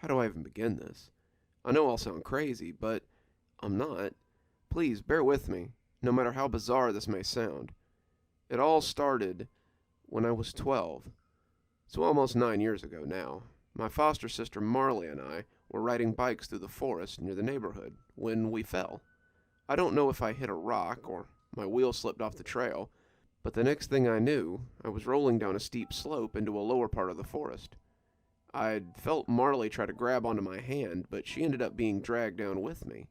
How do I even begin this? I know I'll sound crazy, but I'm not. Please bear with me, no matter how bizarre this may sound. It all started when I was 12. So almost 9 years ago now. My foster sister Marley and I were riding bikes through the forest near the neighborhood when we fell. I don't know if I hit a rock or my wheel slipped off the trail, but the next thing I knew, I was rolling down a steep slope into a lower part of the forest. I'd felt Marley try to grab onto my hand, but she ended up being dragged down with me.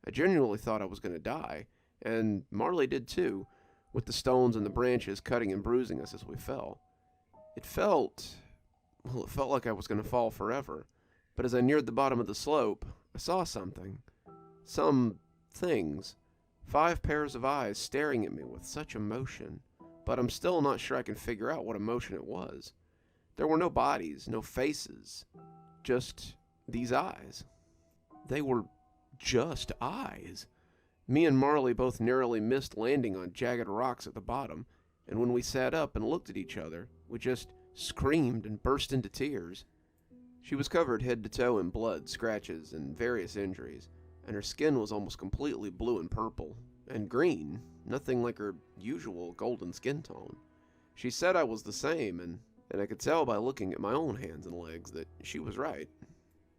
I genuinely thought I was going to die, and Marley did too, with the stones and the branches cutting and bruising us as we fell. It felt like I was going to fall forever, but as I neared the bottom of the slope, I saw something. Some things. 5 pairs of eyes staring at me with such emotion, but I'm still not sure I can figure out what emotion it was. There were no bodies, no faces, just these eyes. They were just eyes. Me and Marley both narrowly missed landing on jagged rocks at the bottom, and when we sat up and looked at each other, we just screamed and burst into tears. She was covered head to toe in blood, scratches, and various injuries, and her skin was almost completely blue and purple, and green, nothing like her usual golden skin tone. She said I was the same, and I could tell by looking at my own hands and legs that she was right.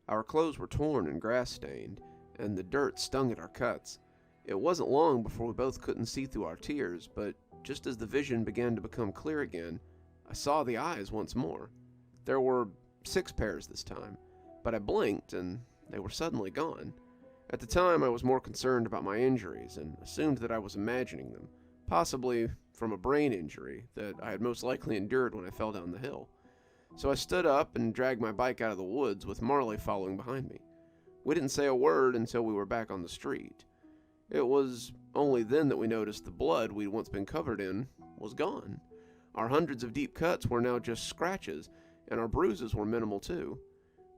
Our clothes were torn and grass-stained, and the dirt stung at our cuts. It wasn't long before we both couldn't see through our tears, but just as the vision began to become clear again, I saw the eyes once more. There were 6 pairs this time, but I blinked and they were suddenly gone. At the time, I was more concerned about my injuries and assumed that I was imagining them, possibly from a brain injury that I had most likely endured when I fell down the hill. So I stood up and dragged my bike out of the woods with Marley following behind me. We didn't say a word until we were back on the street. It was only then that we noticed the blood we'd once been covered in was gone. Our hundreds of deep cuts were now just scratches, and our bruises were minimal too.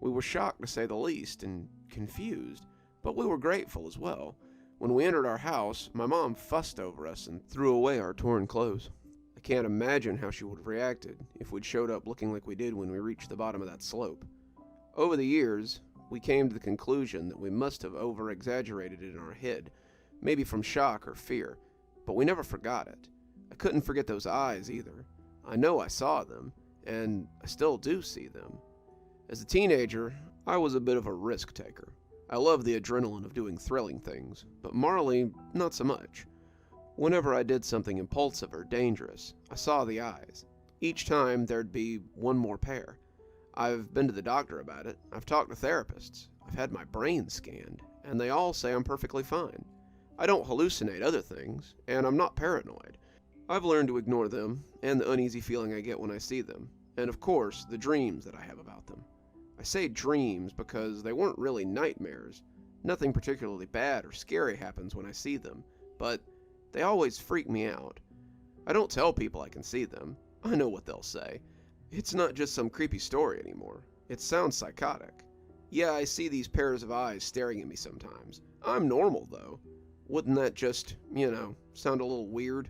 We were shocked to say the least, and confused, but we were grateful as well. When we entered our house, my mom fussed over us and threw away our torn clothes. I can't imagine how she would have reacted if we'd showed up looking like we did when we reached the bottom of that slope. Over the years, we came to the conclusion that we must have over-exaggerated it in our head, maybe from shock or fear, but we never forgot it. I couldn't forget those eyes either. I know I saw them, and I still do see them. As a teenager, I was a bit of a risk taker. I loved the adrenaline of doing thrilling things, but Marley, not so much. Whenever I did something impulsive or dangerous, I saw the eyes. Each time, there'd be one more pair. I've been to the doctor about it, I've talked to therapists, I've had my brain scanned, and they all say I'm perfectly fine. I don't hallucinate other things, and I'm not paranoid. I've learned to ignore them, and the uneasy feeling I get when I see them, and of course, the dreams that I have about them. I say dreams because they weren't really nightmares. Nothing particularly bad or scary happens when I see them, but they always freak me out. I don't tell people I can see them. I know what they'll say. It's not just some creepy story anymore. It sounds psychotic. Yeah, I see these pairs of eyes staring at me sometimes. I'm normal, though. Wouldn't that just, sound a little weird?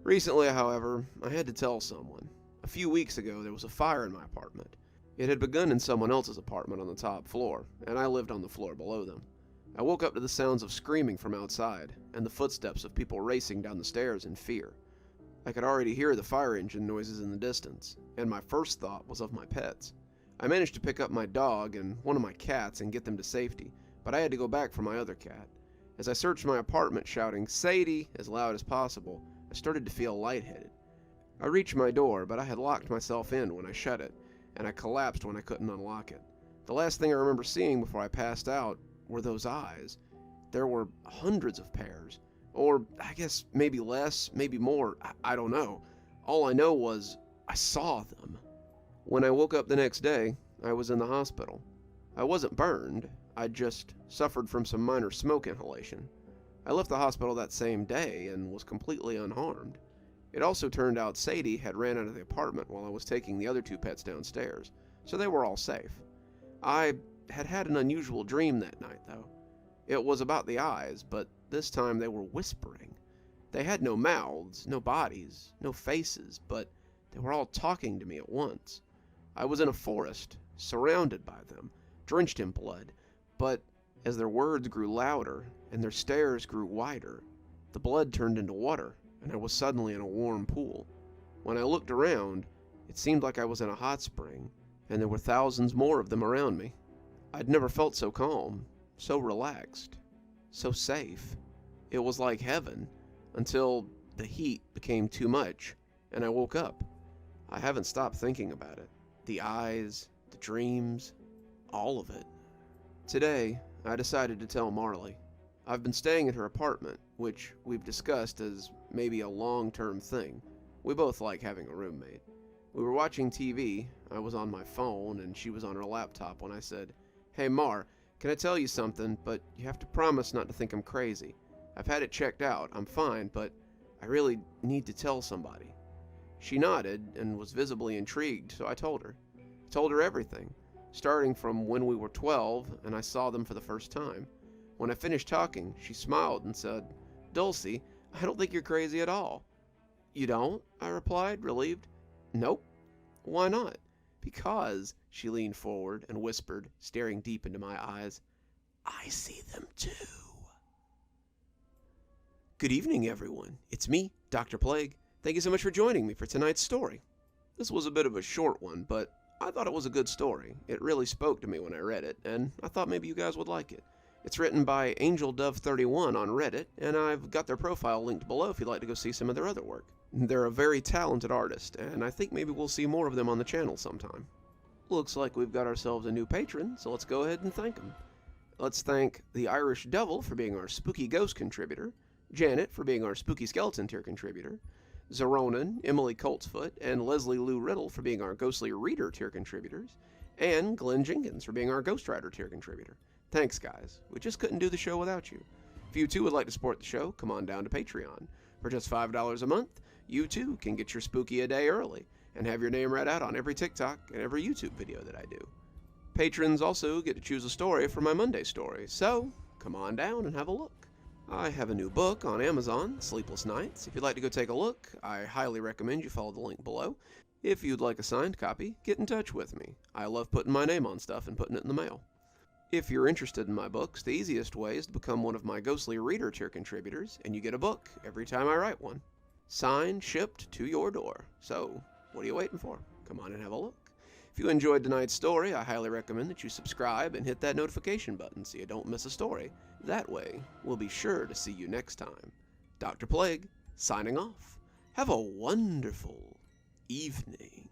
Recently, however, I had to tell someone. A few weeks ago, there was a fire in my apartment. It had begun in someone else's apartment on the top floor, and I lived on the floor below them. I woke up to the sounds of screaming from outside, and the footsteps of people racing down the stairs in fear. I could already hear the fire engine noises in the distance, and my first thought was of my pets. I managed to pick up my dog and one of my cats and get them to safety, but I had to go back for my other cat. As I searched my apartment shouting, "Sadie," as loud as possible, I started to feel lightheaded. I reached my door, but I had locked myself in when I shut it, and I collapsed when I couldn't unlock it. The last thing I remember seeing before I passed out were those eyes. There were hundreds of pairs, or I guess maybe less, maybe more, I don't know. All I know was I saw them. When I woke up the next day, I was in the hospital. I wasn't burned, I'd just suffered from some minor smoke inhalation. I left the hospital that same day and was completely unharmed. It also turned out Sadie had ran out of the apartment while I was taking the other 2 pets downstairs, so they were all safe. I had had an unusual dream that night, though. It was about the eyes, but this time they were whispering. They had no mouths, no bodies, no faces, but they were all talking to me at once. I was in a forest, surrounded by them, drenched in blood, but as their words grew louder and their stares grew wider, the blood turned into water, and I was suddenly in a warm pool. When I looked around, it seemed like I was in a hot spring, and there were thousands more of them around me. I'd never felt so calm, so relaxed, so safe. It was like heaven, until the heat became too much, and I woke up. I haven't stopped thinking about it. The eyes, the dreams, all of it. Today, I decided to tell Marley. I've been staying at her apartment, which we've discussed as maybe a long-term thing. We both like having a roommate. We were watching TV, I was on my phone, and she was on her laptop when I said, "Hey Mar, can I tell you something, but you have to promise not to think I'm crazy. I've had it checked out, I'm fine, but I really need to tell somebody." She nodded and was visibly intrigued, so I told her. I told her everything, starting from when we were 12 and I saw them for the first time. When I finished talking, she smiled and said, "Dulcie, I don't think you're crazy at all." "You don't?" I replied, relieved. "Nope." "Why not?" "Because," she leaned forward and whispered, staring deep into my eyes, "I see them too." Good evening, everyone. It's me, Dr. Plague. Thank you so much for joining me for tonight's story. This was a bit of a short one, but I thought it was a good story. It really spoke to me when I read it, and I thought maybe you guys would like it. It's written by AngelDove31 on Reddit, and I've got their profile linked below if you'd like to go see some of their other work. They're a very talented artist, and I think maybe we'll see more of them on the channel sometime. Looks like we've got ourselves a new patron, so let's go ahead and thank him. Let's thank the Irish Devil for being our Spooky Ghost contributor, Janet for being our Spooky Skeleton tier contributor, Xaronana, Emily Coltsfoot, and Leslie Lou Riddle for being our Ghostly Reader tier contributors, and Glen Jenkins for being our Ghost Rider tier contributor. Thanks, guys. We just couldn't do the show without you. If you too would like to support the show, come on down to Patreon. For just $5 a month, you too can get your spooky a day early and have your name read out on every TikTok and every YouTube video that I do. Patrons also get to choose a story for my Monday story, so come on down and have a look. I have a new book on Amazon, Sleepless Nights. If you'd like to go take a look, I highly recommend you follow the link below. If you'd like a signed copy, get in touch with me. I love putting my name on stuff and putting it in the mail. If you're interested in my books, the easiest way is to become one of my Ghostly Reader tier contributors, and you get a book every time I write one. Signed, shipped to your door. So, what are you waiting for? Come on and have a look. If you enjoyed tonight's story, I highly recommend that you subscribe and hit that notification button so you don't miss a story. That way, we'll be sure to see you next time. Dr. Plague, signing off. Have a wonderful evening.